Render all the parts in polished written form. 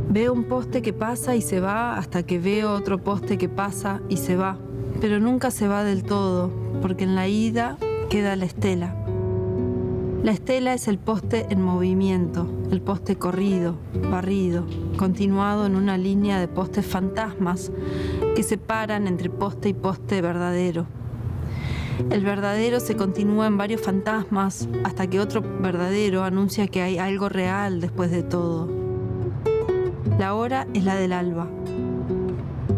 Veo un poste que pasa y se va hasta que veo otro poste que pasa y se va, pero nunca se va del todo, porque en la ida queda la estela. La estela es el poste en movimiento, el poste corrido, barrido, continuado en una línea de postes fantasmas que separan entre poste y poste verdadero. El verdadero se continúa en varios fantasmas hasta que otro verdadero anuncia que hay algo real después de todo. La hora es la del alba.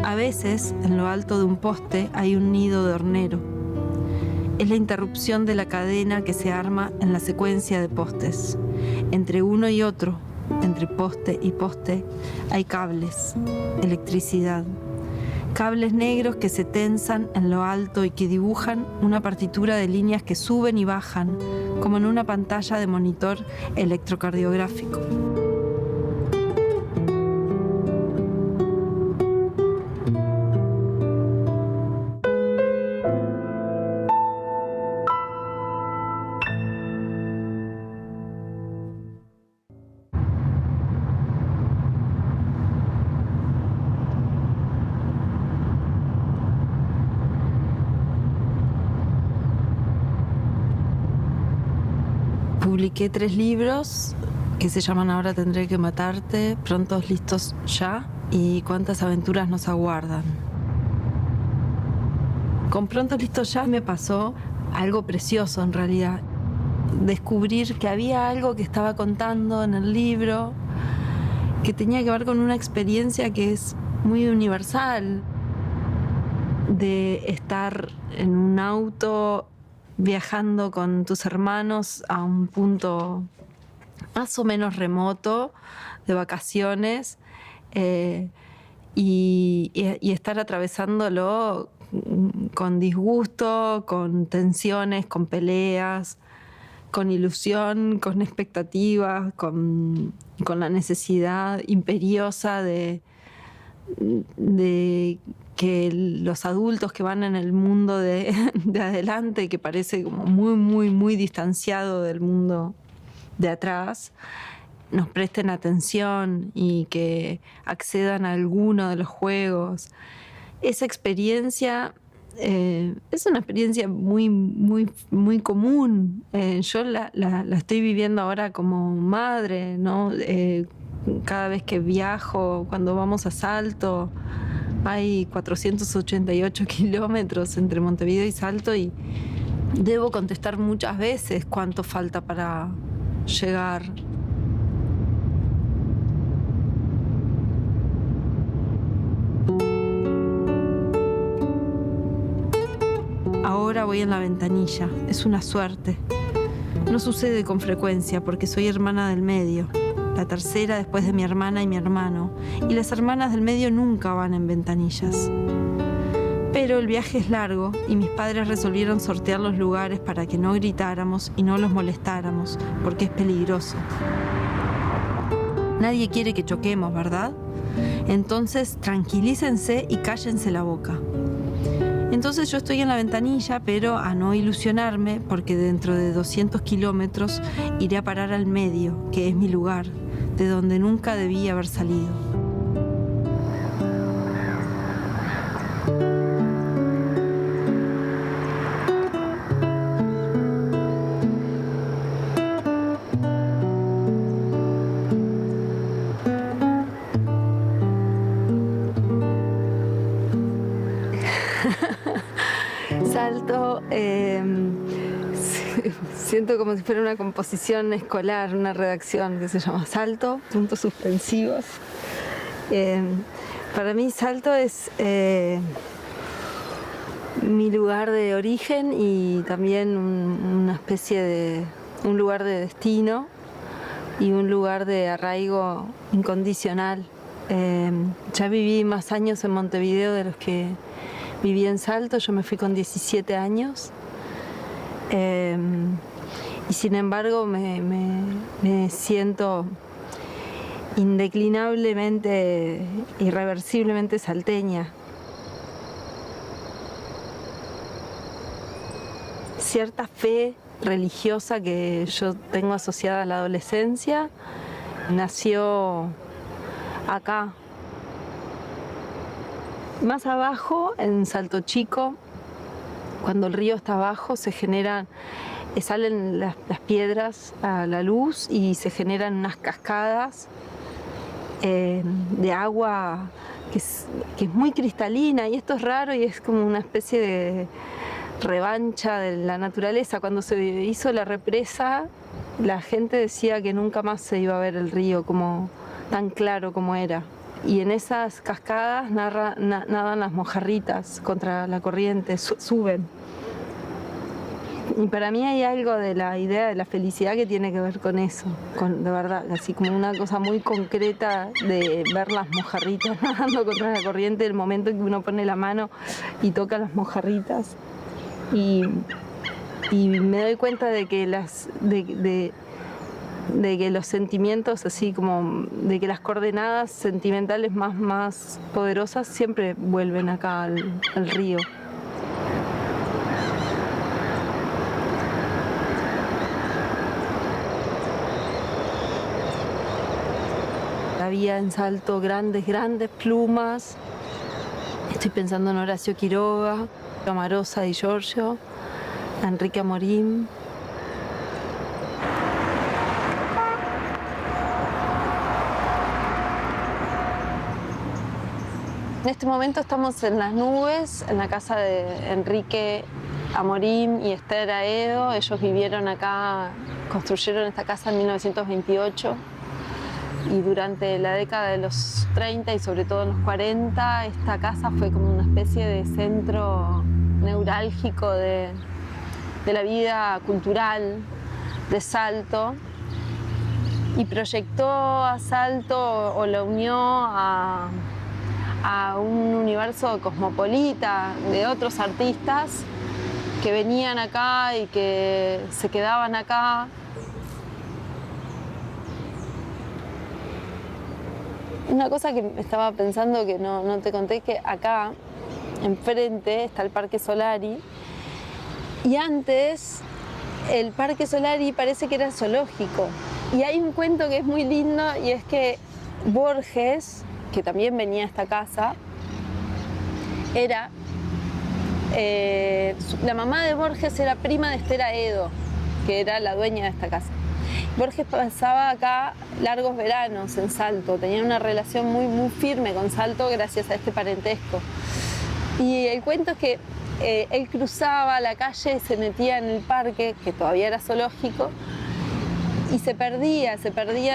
A veces, en lo alto de un poste hay un nido de hornero. Es la interrupción de la cadena que se arma en la secuencia de postes. Entre uno y otro, entre poste y poste, hay cables, electricidad. Cables negros que se tensan en lo alto y que dibujan una partitura de líneas que suben y bajan, como en una pantalla de monitor electrocardiográfico. Publiqué 3 libros que se llaman Ahora tendré que matarte, Prontos, listos, ya y Cuántas aventuras nos aguardan. Con Prontos, listos, ya me pasó algo precioso en realidad. Descubrir que había algo que estaba contando en el libro que tenía que ver con una experiencia que es muy universal, de estar en un auto viajando con tus hermanos a un punto más o menos remoto de vacaciones y estar atravesándolo con disgusto, con tensiones, con peleas, con ilusión, con expectativas, con la necesidad imperiosa de que los adultos que van en el mundo de adelante, que parece como muy distanciado del mundo de atrás, nos presten atención y que accedan a alguno de los juegos. Esa experiencia es una experiencia muy común. Yo la estoy viviendo ahora como madre, ¿no? Cada vez que viajo, cuando vamos a Salto, hay 488 kilómetros entre Montevideo y Salto y debo contestar muchas veces cuánto falta para llegar. Ahora voy en la ventanilla, es una suerte. No sucede con frecuencia porque soy hermana del medio, la tercera después de mi hermana y mi hermano, y las hermanas del medio nunca van en ventanillas. Pero el viaje es largo y mis padres resolvieron sortear los lugares para que no gritáramos y no los molestáramos, porque es peligroso. Nadie quiere que choquemos, ¿verdad? Entonces tranquilícense y cállense la boca. Entonces yo estoy en la ventanilla, pero a no ilusionarme, porque dentro de 200 kilómetros iré a parar al medio, que es mi lugar, de donde nunca debí haber salido. Salto, siento como si fuera una composición escolar, una redacción que se llama Salto, puntos suspensivos. Para mí Salto es mi lugar de origen y también una especie de un lugar de destino y un lugar de arraigo incondicional. Ya viví más años en Montevideo de los que viví en Salto. Yo me fui con 17 años y sin embargo me siento indeclinablemente, irreversiblemente salteña. Cierta fe religiosa que yo tengo asociada a la adolescencia nació acá. Más abajo, en Salto Chico, cuando el río está abajo, salen las piedras a la luz y se generan unas cascadas de agua que es muy cristalina, y esto es raro y es como una especie de revancha de la naturaleza. Cuando se hizo la represa, la gente decía que nunca más se iba a ver el río como tan claro como era. Y en esas cascadas nadan las mojarritas contra la corriente, suben. Y para mí hay algo de la idea de la felicidad que tiene que ver con eso, de verdad, así como una cosa muy concreta de ver las mojarritas nadando contra la corriente, el momento en que uno pone la mano y toca las mojarritas. Y me doy cuenta de que de que los sentimientos, así como de que las coordenadas sentimentales más poderosas siempre vuelven acá al río. Había en Salto grandes plumas. Estoy pensando en Horacio Quiroga, Amarosa Di Giorgio, Enrique Amorim. En este momento estamos en las nubes, en la casa de Enrique Amorim y Esther Aedo. Ellos vivieron acá, construyeron esta casa en 1928. Y durante la década de los 30 y sobre todo en los 40, esta casa fue como una especie de centro neurálgico de la vida cultural de Salto, y proyectó a Salto o la unió a un universo cosmopolita de otros artistas que venían acá y que se quedaban acá. Una cosa que estaba pensando que no te conté, que acá enfrente está el Parque Solari, y antes el Parque Solari parece que era zoológico. Y hay un cuento que es muy lindo, y es que Borges, que también venía a esta casa, la mamá de Borges era prima de Esther Aedo, que era la dueña de esta casa. Borges pasaba acá largos veranos en Salto, tenía una relación muy firme con Salto gracias a este parentesco. Y el cuento es que él cruzaba la calle y se metía en el parque, que todavía era zoológico, y se perdía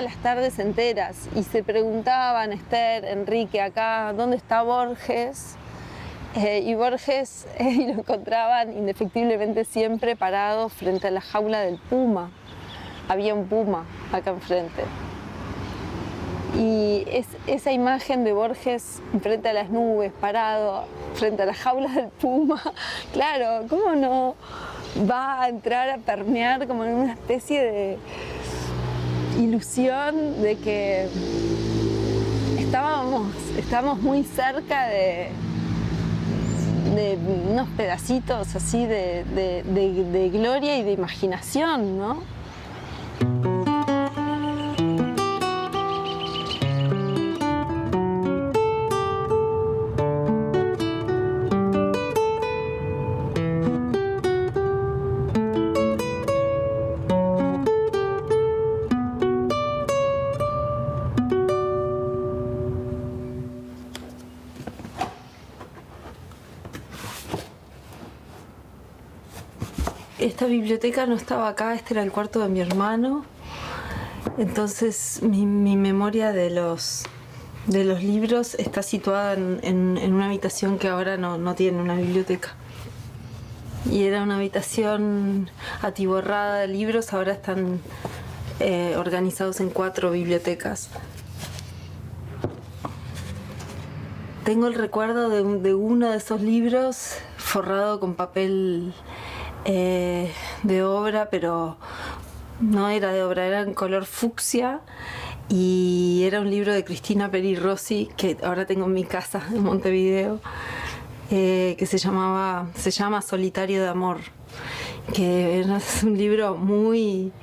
las tardes enteras, y se preguntaban, Esther, Enrique, acá, ¿dónde está Borges? Y Borges lo encontraban indefectiblemente siempre parado frente a la jaula del puma. Había un puma acá enfrente. Y esa imagen de Borges frente a las nubes, parado frente a la jaula del puma, claro, ¿cómo no va a entrar a permear como en una especie de ilusión de que estábamos muy cerca de unos pedacitos así de gloria y de imaginación, ¿no? Esta biblioteca no estaba acá, este era el cuarto de mi hermano. Entonces mi memoria de los libros está situada en una habitación que ahora no tiene una biblioteca. Y era una habitación atiborrada de libros, ahora están organizados en 4 bibliotecas. Tengo el recuerdo de uno de esos libros forrado con papel de obra, pero no era de obra, era en color fucsia, y era un libro de Cristina Peri Rossi, que ahora tengo en mi casa en Montevideo, que se llama Solitario de Amor, que es un libro muy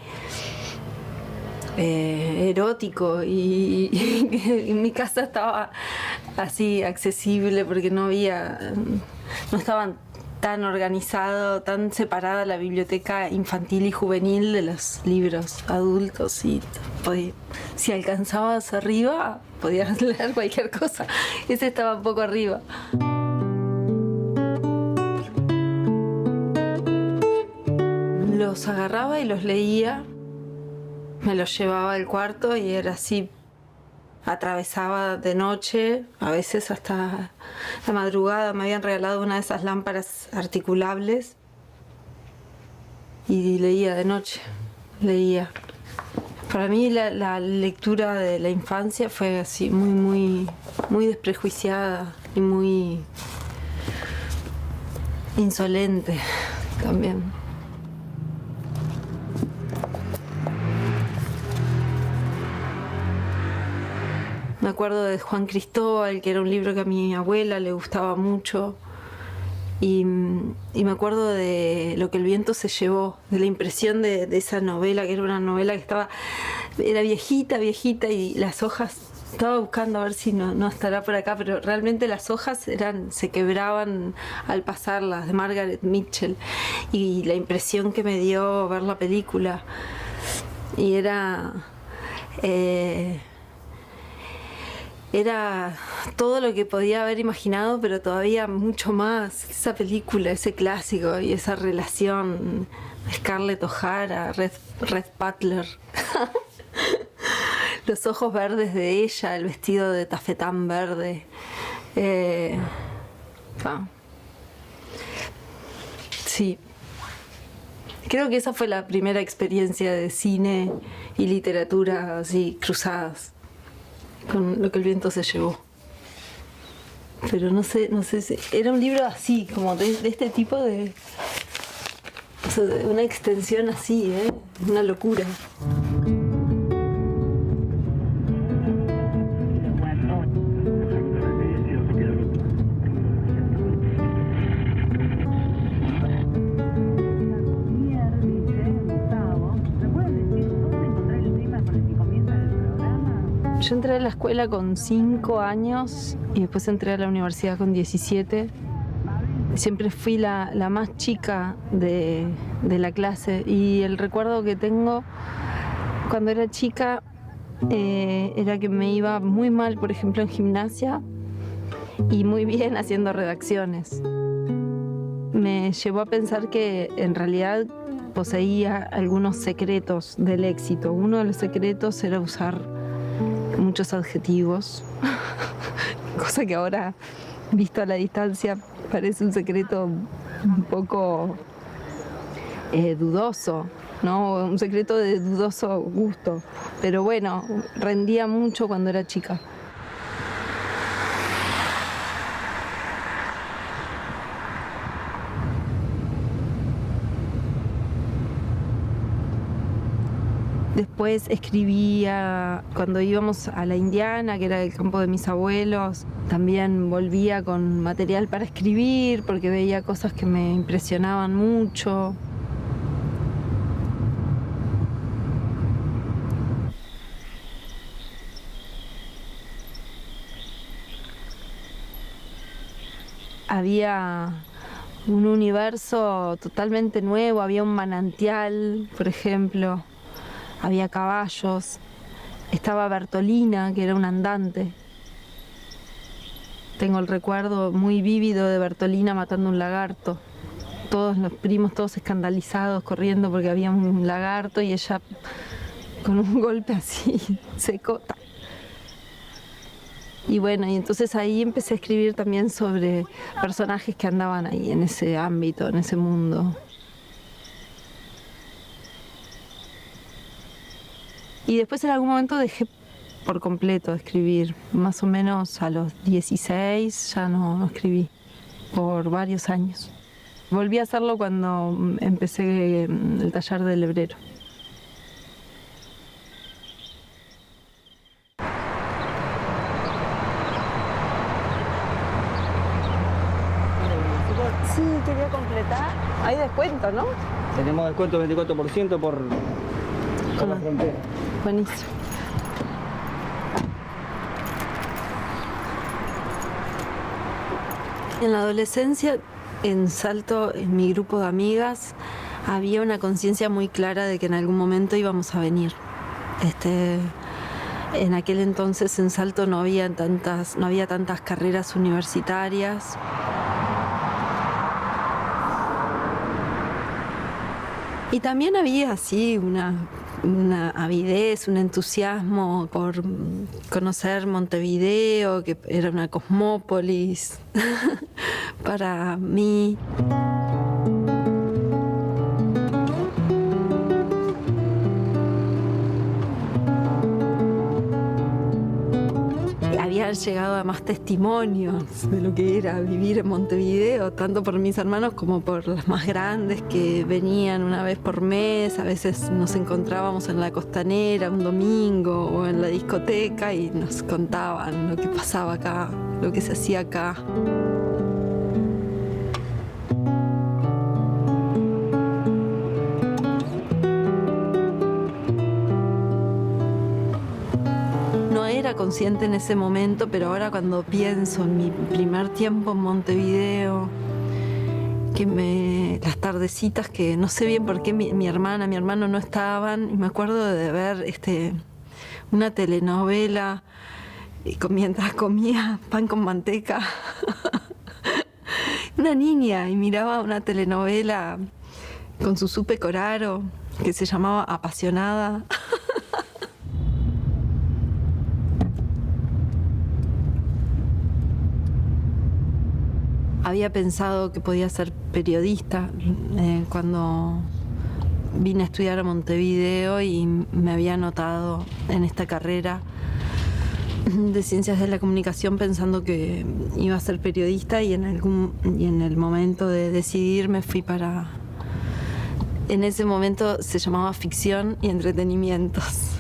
erótico y en mi casa estaba así accesible porque no estaban tan organizado, tan separada la biblioteca infantil y juvenil de los libros adultos, y si alcanzabas arriba podías leer cualquier cosa. Ese estaba un poco arriba. Los agarraba y los leía, me los llevaba al cuarto y era así. Atravesaba de noche, a veces hasta la madrugada. Me habían regalado una de esas lámparas articulables y leía de noche, leía. Para mí la lectura de la infancia fue así muy desprejuiciada y muy insolente también. Me acuerdo de Juan Cristóbal, que era un libro que a mi abuela le gustaba mucho. Y me acuerdo de Lo que el viento se llevó, de la impresión de esa novela, que era una novela que era viejita, y las hojas, estaba buscando a ver si no estará por acá, pero realmente las hojas se quebraban al pasarlas, de Margaret Mitchell. Y la impresión que me dio ver la película. Y era todo lo que podía haber imaginado, pero todavía mucho más. Esa película, ese clásico y esa relación, Scarlett O'Hara, Red Butler, los ojos verdes de ella, el vestido de tafetán verde. Sí. Creo que esa fue la primera experiencia de cine y literatura así cruzadas, con Lo que el viento se llevó. Pero no sé si era un libro así, como de este tipo de una extensión así, una locura. Yo entré a la escuela con 5 años y después entré a la universidad con 17. Siempre fui la más chica de la clase, y el recuerdo que tengo cuando era chica era que me iba muy mal, por ejemplo, en gimnasia, y muy bien haciendo redacciones. Me llevó a pensar que en realidad poseía algunos secretos del éxito. Uno de los secretos era usar muchos adjetivos, cosa que ahora, visto a la distancia, parece un secreto un poco dudoso, ¿no? Un secreto de dudoso gusto, pero bueno, rendía mucho cuando era chica. Después escribía cuando íbamos a la Indiana, que era el campo de mis abuelos. También volvía con material para escribir porque veía cosas que me impresionaban mucho. Había un universo totalmente nuevo, había un manantial, por ejemplo. Había caballos, estaba Bertolina, que era un andante. Tengo el recuerdo muy vívido de Bertolina matando un lagarto. Todos los primos, todos escandalizados, corriendo porque había un lagarto y ella con un golpe así seco. Y bueno, y entonces ahí empecé a escribir también sobre personajes que andaban ahí en ese ámbito, en ese mundo. Y después en algún momento dejé por completo de escribir. Más o menos a los 16 ya no escribí por varios años. Volví a hacerlo cuando empecé el taller del hebrero. Sí, quería completar. Hay descuento, ¿no? Tenemos descuento 24% por la frontera. Buenísimo. En la adolescencia, en Salto, en mi grupo de amigas, había una conciencia muy clara de que en algún momento íbamos a venir. En aquel entonces en Salto no había tantas carreras universitarias. Y también había así una avidez, un entusiasmo por conocer Montevideo, que era una cosmópolis para mí. Habían llegado a más testimonios de lo que era vivir en Montevideo, tanto por mis hermanos como por las más grandes que venían una vez por mes. A veces nos encontrábamos en la Costanera un domingo o en la discoteca y nos contaban lo que pasaba acá, lo que se hacía acá. Consciente en ese momento, pero ahora cuando pienso en mi primer tiempo en Montevideo, las tardecitas que no sé bien por qué mi hermana, mi hermano no estaban, y me acuerdo de ver una telenovela mientras comía pan con manteca. Una niña, y miraba una telenovela con su Supe Coraro que se llamaba Apasionada. Había pensado que podía ser periodista cuando vine a estudiar a Montevideo y me había anotado en esta carrera de Ciencias de la Comunicación pensando que iba a ser periodista y en el momento de decidir me fui para... En ese momento se llamaba Ficción y Entretenimientos.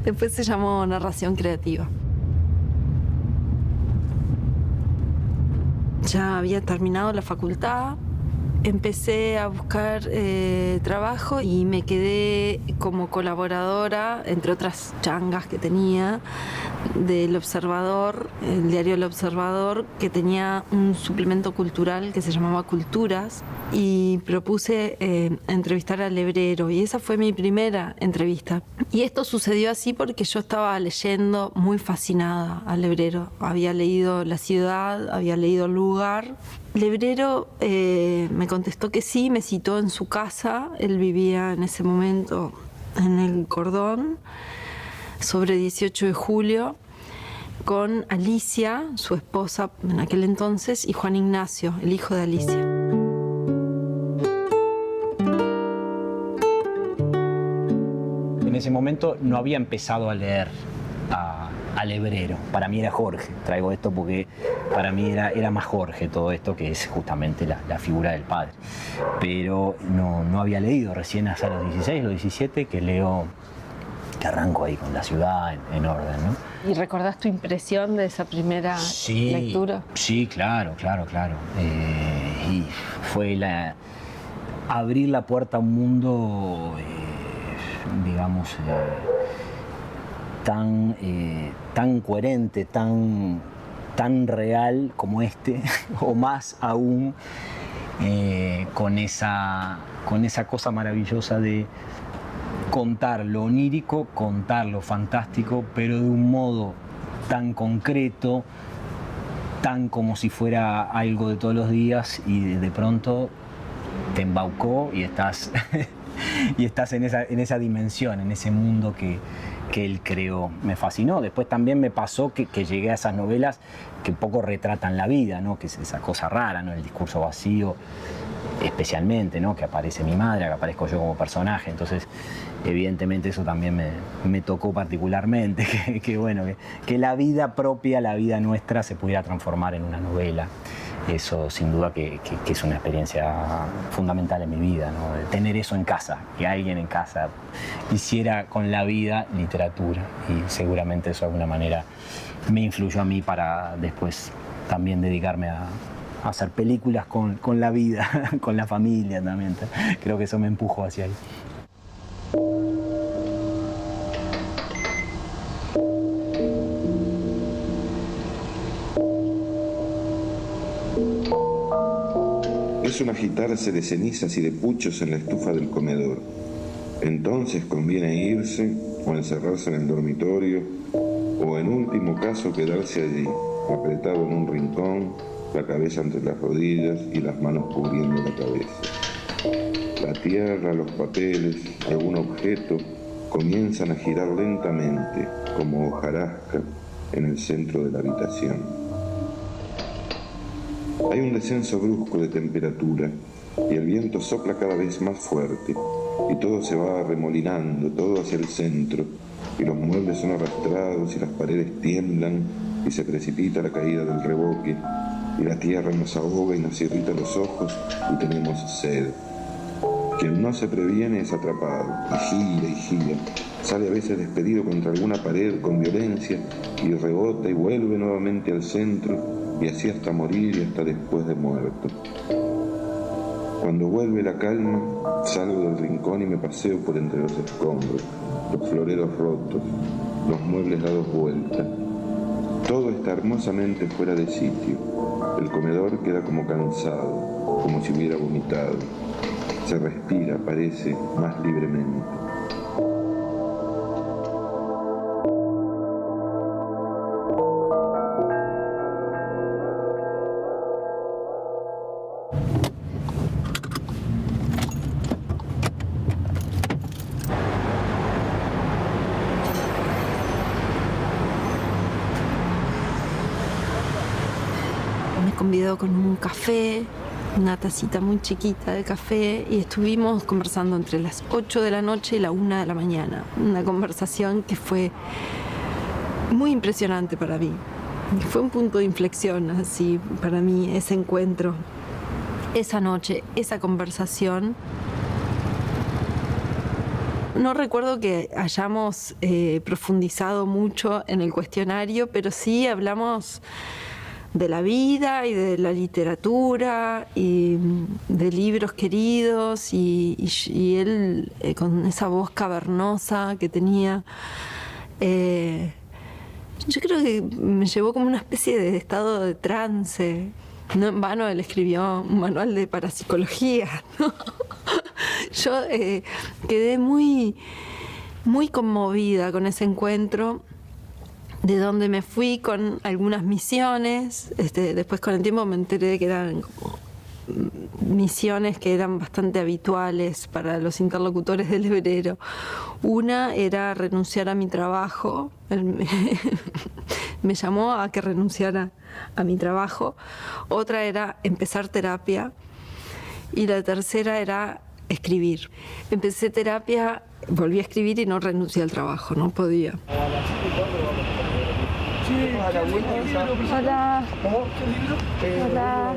Después se llamó Narración Creativa. Ya había terminado la facultad, empecé a buscar trabajo y me quedé como colaboradora, entre otras changas que tenía, del Observador, el diario El Observador, que tenía un suplemento cultural que se llamaba Culturas, y propuse entrevistar al Lebrero, y esa fue mi primera entrevista. Y esto sucedió así porque yo estaba leyendo muy fascinada al Lebrero. Había leído La Ciudad, había leído El Lugar. Lebrero me contestó que sí, me citó en su casa. Él vivía en ese momento en el Cordón, sobre 18 de julio, con Alicia, su esposa en aquel entonces, y Juan Ignacio, el hijo de Alicia. En ese momento no había empezado a leer a Lebrero. Para mí era Jorge. Traigo esto porque para mí era más Jorge todo esto, que es justamente la figura del padre. Pero no había leído. Recién hasta los 16, los 17 que leo, que arranco ahí con La Ciudad en orden, ¿no? ¿Y recordás tu impresión de esa primera lectura? Sí, claro. Y fue abrir la puerta a un mundo, digamos, tan coherente, tan real como este, o más aún, con esa cosa maravillosa de contar lo onírico, contar lo fantástico, pero de un modo tan concreto, tan como si fuera algo de todos los días, y de pronto te embaucó y estás en esa dimensión, en ese mundo que él creó. Me fascinó. Después también me pasó que llegué a esas novelas que poco retratan la vida, ¿no? Que es esa cosa rara, ¿no? El discurso vacío, especialmente, ¿no? Que aparece mi madre, que aparezco yo como personaje. Entonces, evidentemente eso también me tocó particularmente, que la vida propia, la vida nuestra, se pudiera transformar en una novela. Eso sin duda que es una experiencia fundamental en mi vida, ¿no? De tener eso en casa, que alguien en casa hiciera con la vida literatura, y seguramente eso de alguna manera me influyó a mí para después también dedicarme hacer películas con la vida, con la familia también. Creo que eso me empujó hacia ahí. Es un agitarse de cenizas y de puchos en la estufa del comedor. Entonces conviene irse o encerrarse en el dormitorio o en último caso quedarse allí, apretado en un rincón, la cabeza entre las rodillas y las manos cubriendo la cabeza. La tierra, los papeles, algún objeto comienzan a girar lentamente como hojarasca en el centro de la habitación. Hay un descenso brusco de temperatura y el viento sopla cada vez más fuerte y todo se va arremolinando, todo hacia el centro, y los muebles son arrastrados y las paredes tiemblan y se precipita la caída del revoque y la tierra nos ahoga y nos irrita los ojos y tenemos sed. Quien no se previene es atrapado y gira, sale a veces despedido contra alguna pared con violencia y rebota y vuelve nuevamente al centro, y así hasta morir y hasta después de muerto. Cuando vuelve la calma, salgo del rincón y me paseo por entre los escombros, los floreros rotos, los muebles dados vuelta. Todo está hermosamente fuera de sitio. El comedor queda como cansado, como si hubiera vomitado. Se respira, parece, más libremente. Convidó con un café, una tacita muy chiquita de café, y estuvimos conversando entre las 8 de la noche y la 1 de la mañana. Una conversación que fue muy impresionante para mí. Fue un punto de inflexión así para mí, ese encuentro, esa noche, esa conversación. No recuerdo que hayamos profundizado mucho en el cuestionario, pero sí hablamos de la vida y de la literatura y de libros queridos, y él con esa voz cavernosa que tenía, yo creo que me llevó como una especie de estado de trance. No en vano él escribió un manual de parapsicología, ¿no? Yo quedé muy, muy conmovida con ese encuentro, de donde me fui con algunas misiones. Después con el tiempo me enteré de que eran como misiones que eran bastante habituales para los interlocutores del librero. Una era renunciar a mi trabajo. Él me llamó a que renunciara a mi trabajo. Otra era empezar terapia. Y la tercera era escribir. Empecé terapia, volví a escribir y no renuncié al trabajo, no podía. Hola. Hola.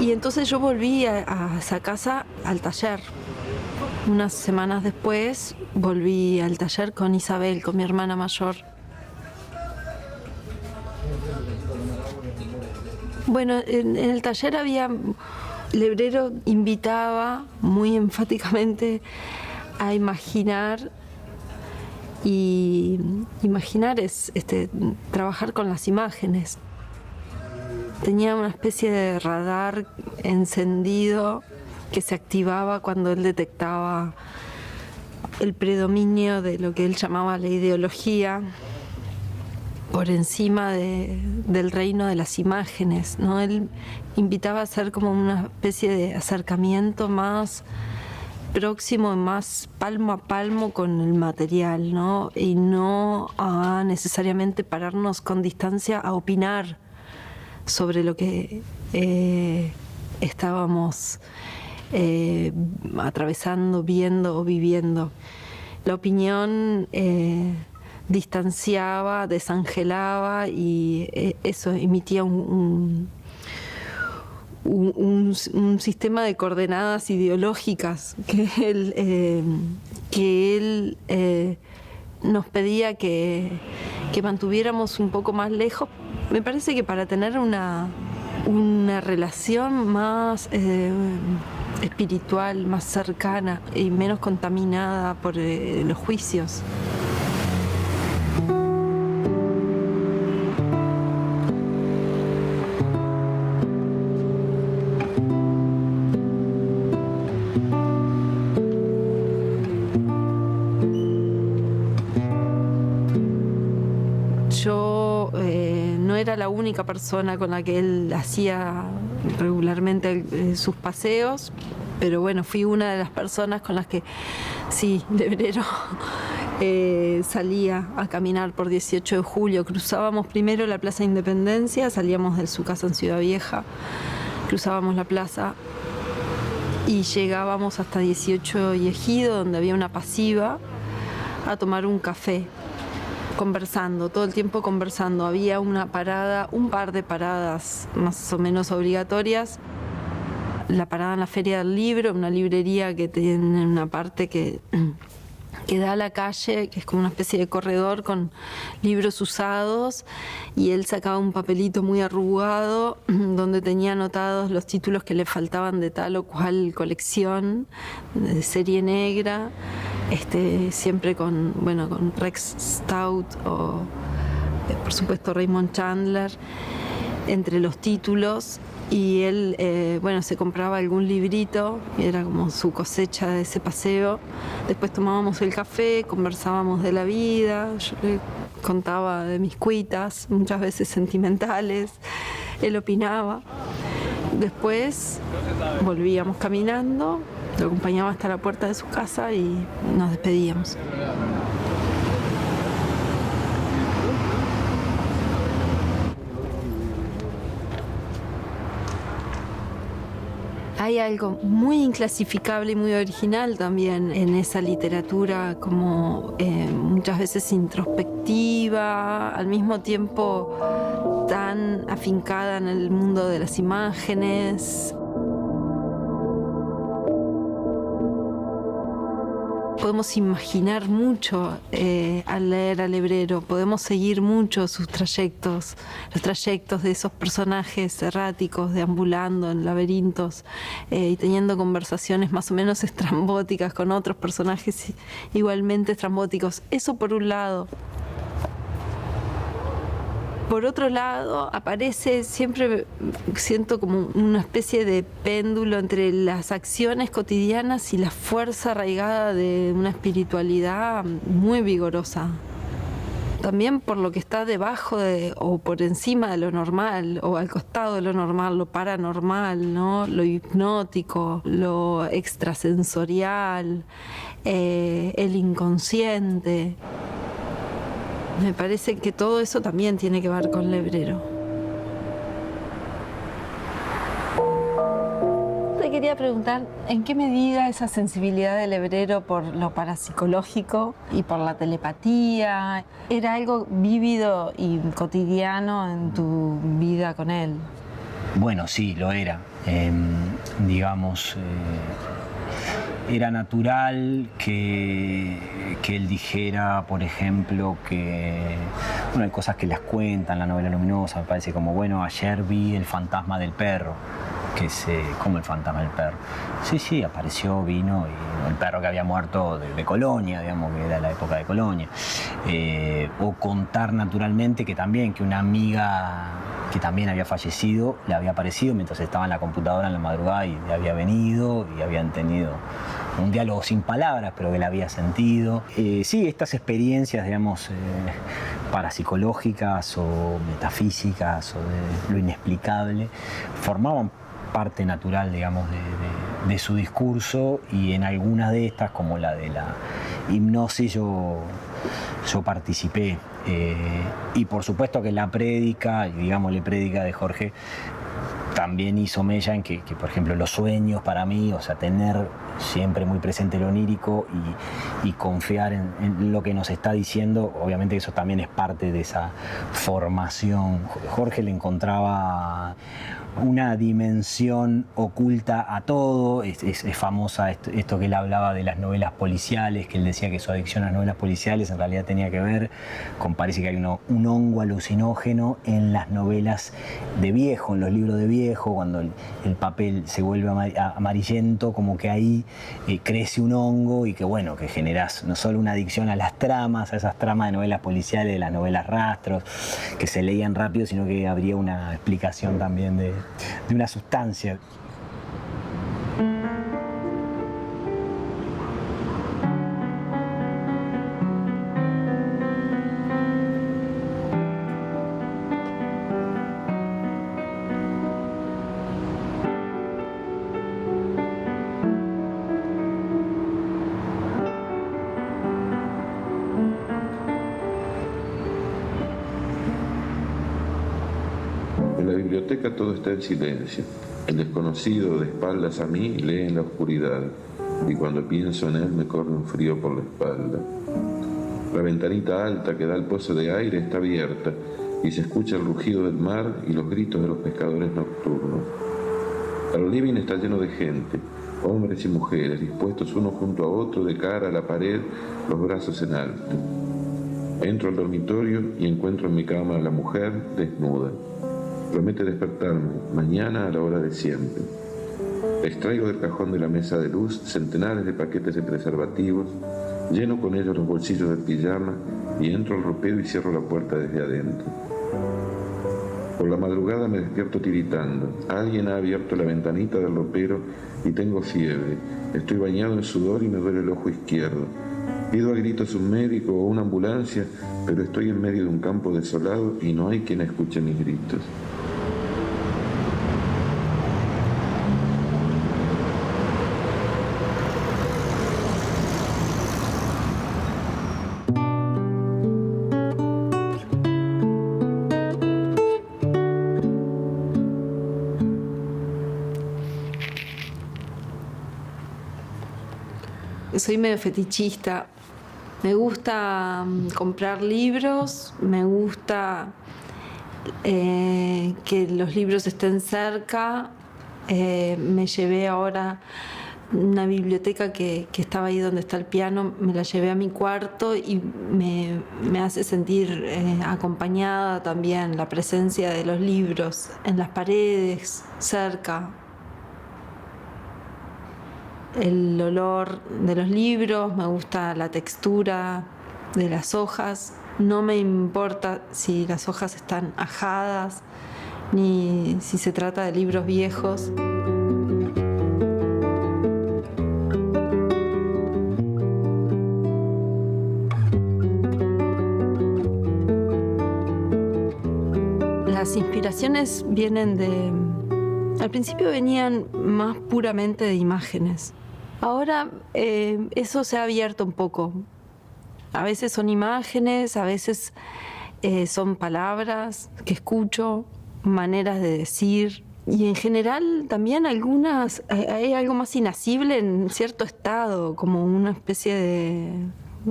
Y entonces yo volví a esa casa al taller. Unas semanas después volví al taller con Isabel, con mi hermana mayor. Bueno, en el taller había... El librero invitaba muy enfáticamente a imaginar, y imaginar es trabajar con las imágenes. Tenía una especie de radar encendido que se activaba cuando él detectaba el predominio de lo que él llamaba la ideología por encima del reino de las imágenes, ¿no? Él invitaba a hacer como una especie de acercamiento más próximo, más palmo a palmo con el material, ¿no? Y no a necesariamente pararnos con distancia a opinar sobre lo que estábamos atravesando, viendo o viviendo. La opinión distanciaba, desangelaba, y eso emitía un sistema de coordenadas ideológicas que él nos pedía que mantuviéramos un poco más lejos. Me parece que para tener una una relación más espiritual, más cercana y menos contaminada por los juicios. Yo no era la única persona con la que él hacía regularmente sus paseos, pero bueno, fui una de las personas con las que sí, Lebrero salía a caminar por 18 de julio. Cruzábamos primero la Plaza Independencia, salíamos de su casa en Ciudad Vieja, cruzábamos la plaza y llegábamos hasta 18 y Ejido, donde había una pasiva, a tomar un café. Conversando, todo el tiempo conversando. Había una parada, un par de paradas más o menos obligatorias. La parada en la Feria del Libro, una librería que tiene una parte que da a la calle, que es como una especie de corredor con libros usados, y él sacaba un papelito muy arrugado donde tenía anotados los títulos que le faltaban de tal o cual colección, de serie negra, siempre con Rex Stout o por supuesto Raymond Chandler entre los títulos. Y él, se compraba algún librito, y era como su cosecha de ese paseo. Después tomábamos el café, conversábamos de la vida, yo le contaba de mis cuitas, muchas veces sentimentales, él opinaba. Después volvíamos caminando, lo acompañaba hasta la puerta de su casa y nos despedíamos. Hay algo muy inclasificable y muy original también en esa literatura, como muchas veces introspectiva, al mismo tiempo tan afincada en el mundo de las imágenes. Podemos imaginar mucho al leer a Lebrero, podemos seguir mucho sus trayectos, los trayectos de esos personajes erráticos, deambulando en laberintos y teniendo conversaciones más o menos estrambóticas con otros personajes igualmente estrambóticos. Eso por un lado. Por otro lado, aparece, siempre siento como una especie de péndulo entre las acciones cotidianas y la fuerza arraigada de una espiritualidad muy vigorosa. También por lo que está debajo o por encima de lo normal, o al costado de lo normal, lo paranormal, ¿no? Lo hipnótico, lo extrasensorial, el inconsciente. Me parece que todo eso también tiene que ver con Lebrero. Te quería preguntar, ¿en qué medida esa sensibilidad de Lebrero por lo parapsicológico y por la telepatía era algo vívido y cotidiano en tu vida con él? Bueno, sí, lo era. Era natural que él dijera, por ejemplo, que hay cosas que las cuentan, la novela luminosa, me parece como, ayer vi el fantasma del perro, como el fantasma del perro. Sí, apareció, vino, y el perro que había muerto de Colonia, digamos, que era la época de Colonia. O contar naturalmente que una amiga que también había fallecido, le había aparecido mientras estaba en la computadora en la madrugada y le había venido y habían tenido un diálogo sin palabras, pero que la había sentido. Sí, estas experiencias, digamos, parapsicológicas o metafísicas o de lo inexplicable, formaban parte natural, digamos, de su discurso, y en algunas de estas, como la de la hipnosis, yo participé. Y por supuesto que la prédica, prédica de Jorge, también hizo mella en que, por ejemplo, los sueños para mí, tener siempre muy presente lo onírico y confiar en lo que nos está diciendo, obviamente eso también es parte de esa formación. Jorge le encontraba una dimensión oculta a todo. Es famosa esto que él hablaba de las novelas policiales, que él decía que su adicción a las novelas policiales en realidad tenía que ver con, parece que hay un hongo alucinógeno en las novelas de viejo, en los libros de viejo, cuando el papel se vuelve amarillento, como que ahí crece un hongo y que bueno, que generas no solo una adicción a las tramas, a esas tramas de novelas policiales, de las novelas rastros, que se leían rápido, sino que habría una explicación también de una sustancia. En la biblioteca todo está en silencio. El desconocido, de espaldas a mí, lee en la oscuridad, y cuando pienso en él me corre un frío por la espalda. La ventanita alta que da al pozo de aire está abierta, y se escucha el rugido del mar y los gritos de los pescadores nocturnos. El living está lleno de gente, hombres y mujeres, dispuestos uno junto a otro de cara a la pared, los brazos en alto. Entro al dormitorio y encuentro en mi cama a la mujer desnuda. Promete despertarme mañana a la hora de siempre. Extraigo del cajón de la mesa de luz centenares de paquetes de preservativos, lleno con ellos los bolsillos del pijama y entro al ropero y cierro la puerta desde adentro. Por la madrugada me despierto tiritando. Alguien ha abierto la ventanita del ropero y tengo fiebre. Estoy bañado en sudor y me duele el ojo izquierdo. Pido a gritos un médico o una ambulancia, pero estoy en medio de un campo desolado y no hay quien escuche mis gritos. Soy medio fetichista. Me gusta comprar libros, me gusta que los libros estén cerca. Me llevé ahora una biblioteca que estaba ahí donde está el piano, me la llevé a mi cuarto y me hace sentir acompañada también, la presencia de los libros en las paredes, cerca. El olor de los libros, me gusta la textura de las hojas. No me importa si las hojas están ajadas, ni si se trata de libros viejos. Las inspiraciones vienen al principio venían más puramente de imágenes. Ahora eso se ha abierto un poco. A veces son imágenes, a veces son palabras que escucho, maneras de decir. Y en general también hay algo más inasible en cierto estado, como una especie de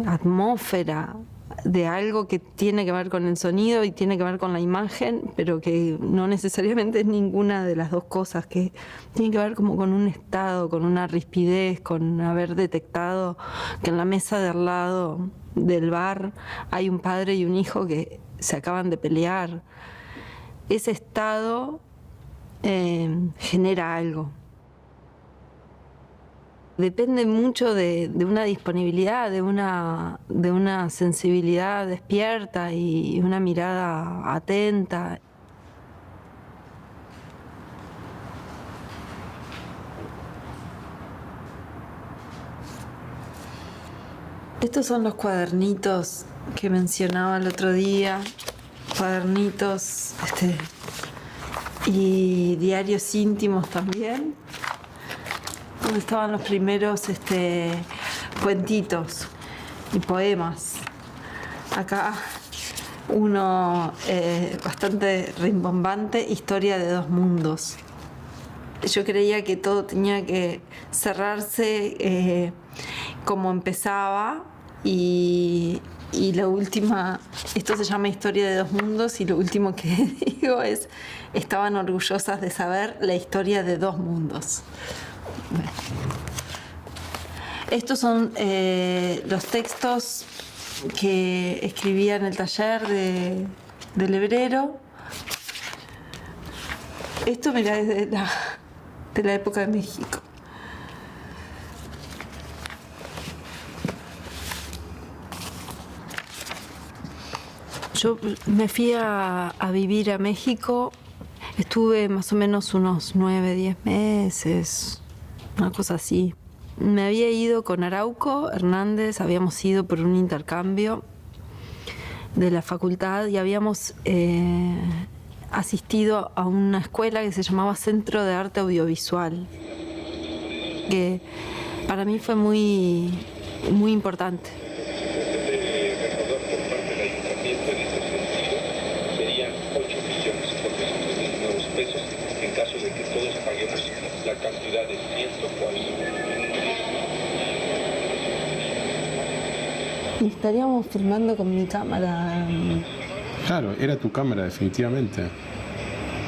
atmósfera de algo que tiene que ver con el sonido y tiene que ver con la imagen, pero que no necesariamente es ninguna de las dos cosas, que tiene que ver como con un estado, con una rispidez, con haber detectado que en la mesa de al lado del bar hay un padre y un hijo que se acaban de pelear. Ese estado genera algo. Depende mucho de una disponibilidad, de una sensibilidad despierta y una mirada atenta. Estos son los cuadernitos que mencionaba el otro día, cuadernitos y diarios íntimos también, donde estaban los primeros cuentitos y poemas. Acá uno bastante rimbombante, Historia de dos mundos. Yo creía que todo tenía que cerrarse como empezaba y Y la última, esto se llama Historia de dos mundos, y lo último que digo es, estaban orgullosas de saber la historia de dos mundos. Bueno. Estos son los textos que escribía en el taller del hebrero. Esto, mira, es de la época de México. Yo me fui a vivir a México, estuve más o menos unos 9, 10 meses, una cosa así. Me había ido con Arauco Hernández, habíamos ido por un intercambio de la facultad y habíamos asistido a una escuela que se llamaba Centro de Arte Audiovisual, que para mí fue muy, muy importante. Serían 8 millones por de nuevos pesos en caso de que todos paguemos la cantidad de 104. Y estaríamos filmando con mi cámara. Claro, era tu cámara, definitivamente.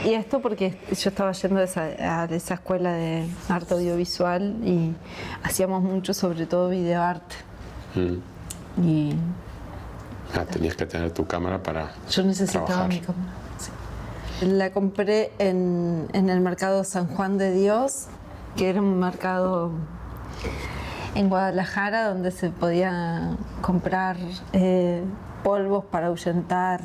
Y esto porque yo estaba yendo a esa escuela de arte audiovisual y hacíamos mucho, sobre todo videoarte. Y tenías que tener tu cámara para yo necesitaba trabajar. mi cámara. Sí. La compré en el mercado San Juan de Dios, que era un mercado en Guadalajara donde se podía comprar polvos para ahuyentar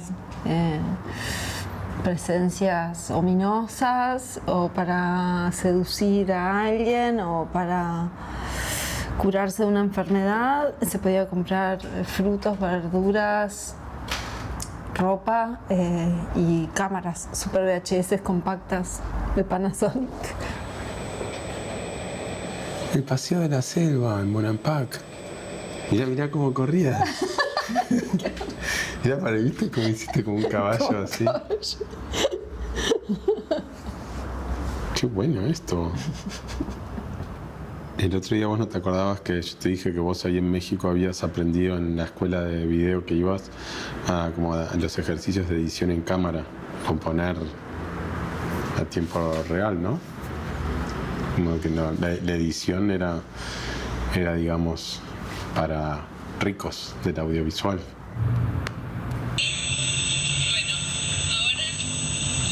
presencias ominosas, o para seducir a alguien, o para curarse de una enfermedad. Se podía comprar frutos, verduras, ropa y cámaras super VHS compactas de Panasonic. El paseo de la selva en Bonampak. Mirá cómo corría. Mirá, ¿viste cómo hiciste como un caballo así? Qué bueno esto. El otro día vos no te acordabas que yo te dije que vos ahí en México habías aprendido en la escuela de video que ibas como a los ejercicios de edición en cámara, componer a tiempo real, ¿no? Como que la edición era, digamos, para ricos del audiovisual. Bueno, ahora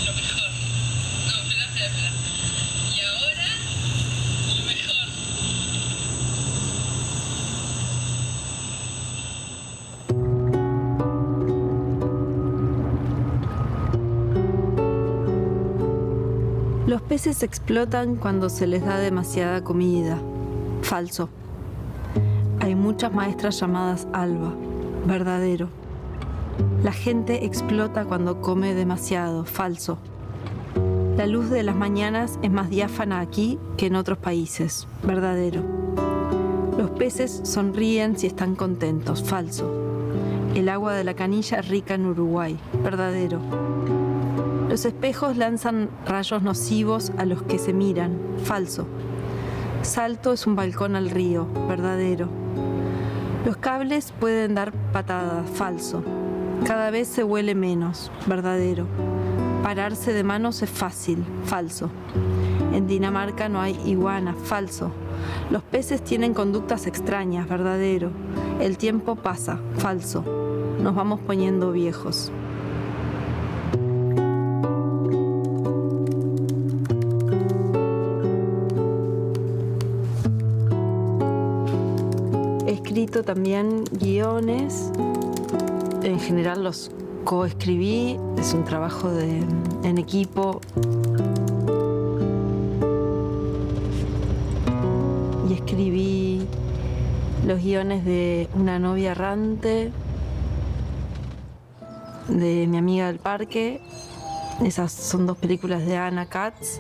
lo mejor. No, espera. Y ahora lo mejor. Los peces explotan cuando se les da demasiada comida. Falso. Hay muchas maestras llamadas Alba. Verdadero. La gente explota cuando come demasiado. Falso. La luz de las mañanas es más diáfana aquí que en otros países. Verdadero. Los peces sonríen si están contentos. Falso. El agua de la canilla es rica en Uruguay. Verdadero. Los espejos lanzan rayos nocivos a los que se miran. Falso. Salto es un balcón al río. Verdadero. Los cables pueden dar patadas. Falso. Cada vez se huele menos. Verdadero. Pararse de manos es fácil. Falso. En Dinamarca no hay iguanas. Falso. Los peces tienen conductas extrañas. Verdadero. El tiempo pasa. Falso. Nos vamos poniendo viejos. He escrito también guiones. En general los coescribí. Es un trabajo en equipo. Y escribí los guiones de Una novia errante, de Mi amiga del parque. Esas son 2 películas de Anna Katz.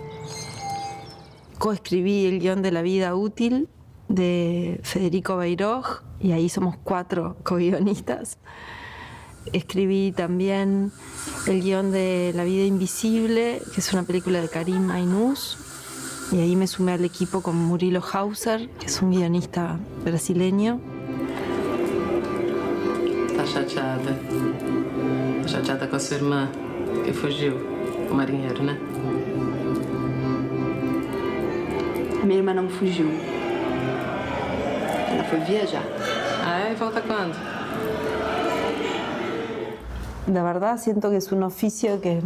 Coescribí el guión de La vida útil, de Federico Beiroj, y ahí somos 4 co-guionistas. Escribí también el guión de La vida invisible, que es una película de Karim Ainús, y ahí me sumé al equipo con Murilo Hauser, que es un guionista brasileño. chateada. Tá chateada com a sua irmã, que fugiu, o marinheiro, né? Minha irmã não fugiu. Ela foi viajar. Ah, é? E volta quando? La verdad siento que es un oficio que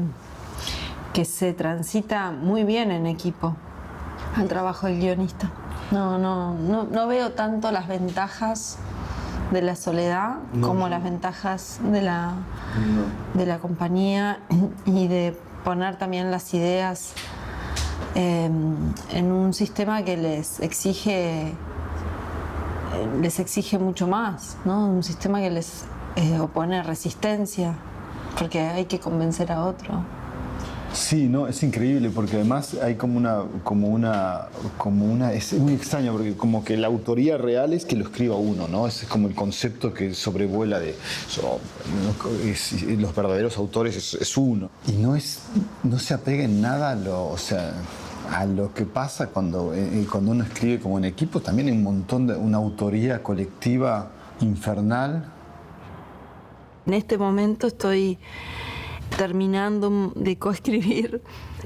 se transita muy bien en equipo al trabajo del guionista. No veo tanto las ventajas de la soledad como las ventajas de la compañía y de poner también las ideas en un sistema que les exige mucho más, ¿no? Un sistema que les opone resistencia porque hay que convencer a otro. Sí, no, es increíble porque además hay como una, es muy extraño porque como que la autoría real es que lo escriba uno, ¿no? Ese es como el concepto que sobrevuela los verdaderos autores es uno. Y no se apega en nada a lo que pasa cuando uno escribe como en equipo. También hay un montón de una autoría colectiva infernal. En este momento estoy terminando de coescribir,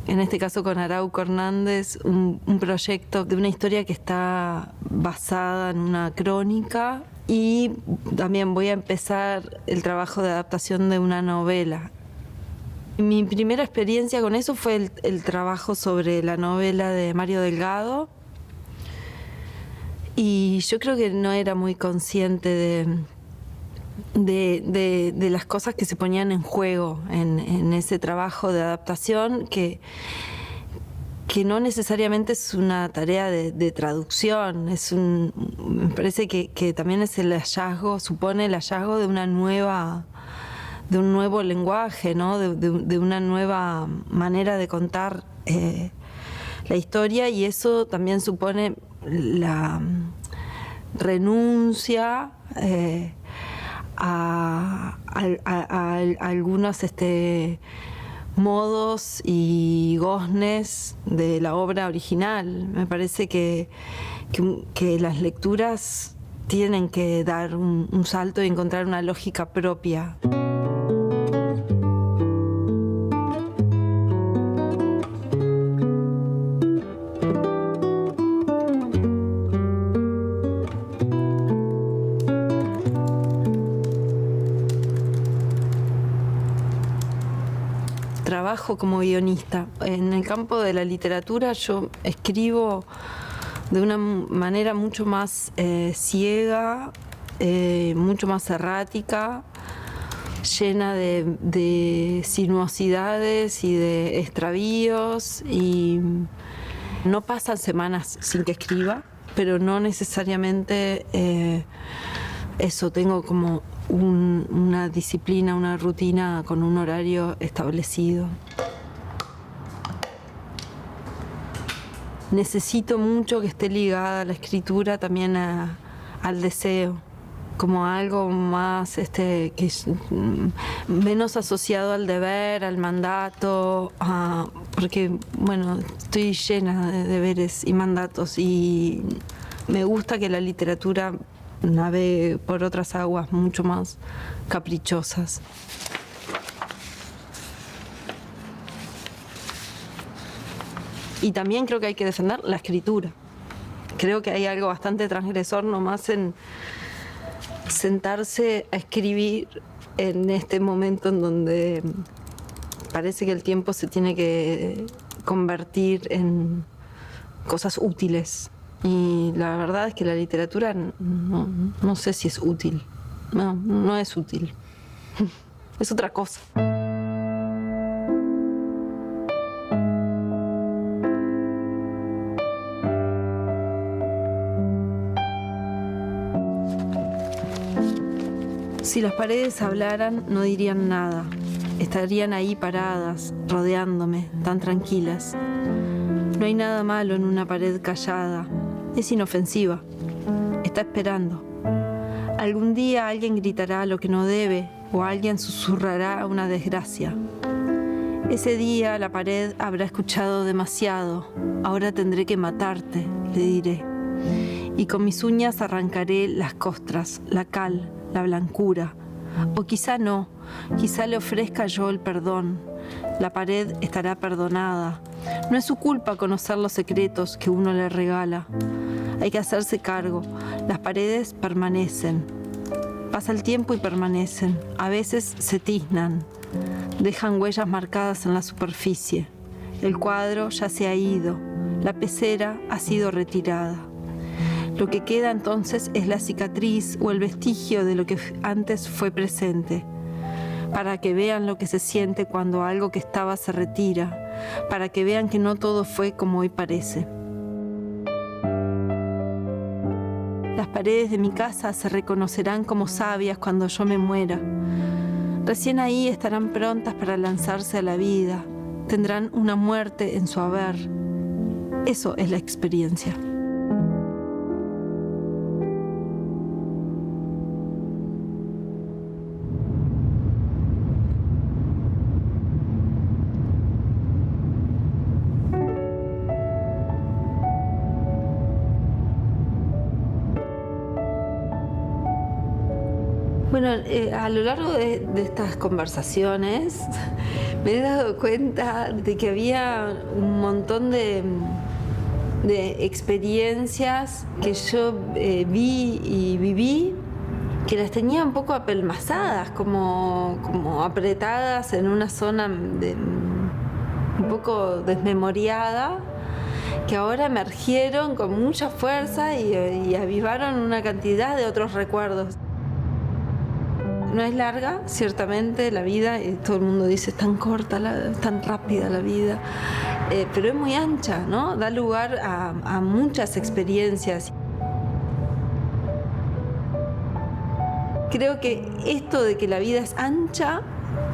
en este caso con Arauco Hernández, un proyecto de una historia que está basada en una crónica y también voy a empezar el trabajo de adaptación de una novela. Mi primera experiencia con eso fue el trabajo sobre la novela de Mario Delgado y yo creo que no era muy consciente de las cosas que se ponían en juego en ese trabajo de adaptación que no necesariamente es una tarea de traducción, me parece que también es supone el hallazgo de un nuevo lenguaje, ¿no? de una nueva manera de contar la historia y eso también supone la renuncia a algunos modos y goznes de la obra original. Me parece que las lecturas tienen que dar un salto y encontrar una lógica propia. Trabajo como guionista. En el campo de la literatura yo escribo de una manera mucho más ciega, mucho más errática, llena de sinuosidades y de extravíos y no pasan semanas sin que escriba, pero no necesariamente tengo como una disciplina, una rutina con un horario establecido. Necesito mucho que esté ligada la escritura también al deseo, como algo más que es menos asociado al deber, al mandato, porque bueno, estoy llena de deberes y mandatos y me gusta que la literatura navegue por otras aguas mucho más caprichosas. Y también creo que hay que defender la escritura. Creo que hay algo bastante transgresor nomás en sentarse a escribir en este momento en donde parece que el tiempo se tiene que convertir en cosas útiles. Y la verdad es que la literatura no sé si es útil. No es útil. Es otra cosa. Si las paredes hablaran, no dirían nada. Estarían ahí paradas, rodeándome, tan tranquilas. No hay nada malo en una pared callada. Es inofensiva. Está esperando. Algún día alguien gritará lo que no debe o alguien susurrará una desgracia. Ese día la pared habrá escuchado demasiado. Ahora tendré que matarte, le diré. Y con mis uñas arrancaré las costras, la cal, la blancura. O quizá no, quizá le ofrezca yo el perdón. La pared estará perdonada. No es su culpa conocer los secretos que uno le regala. Hay que hacerse cargo. Las paredes permanecen. Pasa el tiempo y permanecen. A veces se tiznan. Dejan huellas marcadas en la superficie. El cuadro ya se ha ido. La pecera ha sido retirada. Lo que queda entonces es la cicatriz o el vestigio de lo que antes fue presente. Para que vean lo que se siente cuando algo que estaba se retira. Para que vean que no todo fue como hoy parece. Las paredes de mi casa se reconocerán como sabias cuando yo me muera. Recién ahí estarán prontas para lanzarse a la vida. Tendrán una muerte en su haber. Eso es la experiencia. Bueno, a lo largo de estas conversaciones me he dado cuenta de que había un montón de experiencias que yo vi y viví, que las tenía un poco apelmazadas, como apretadas en una zona un poco desmemoriada, que ahora emergieron con mucha fuerza y avivaron una cantidad de otros recuerdos. No es larga, ciertamente, la vida, y todo el mundo dice, es tan corta, tan rápida la vida, pero es muy ancha, ¿no? Da lugar a muchas experiencias. Creo que esto de que la vida es ancha,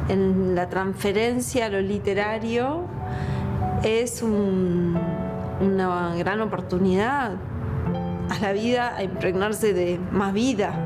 en la transferencia a lo literario, es una gran oportunidad a la vida a impregnarse de más vida.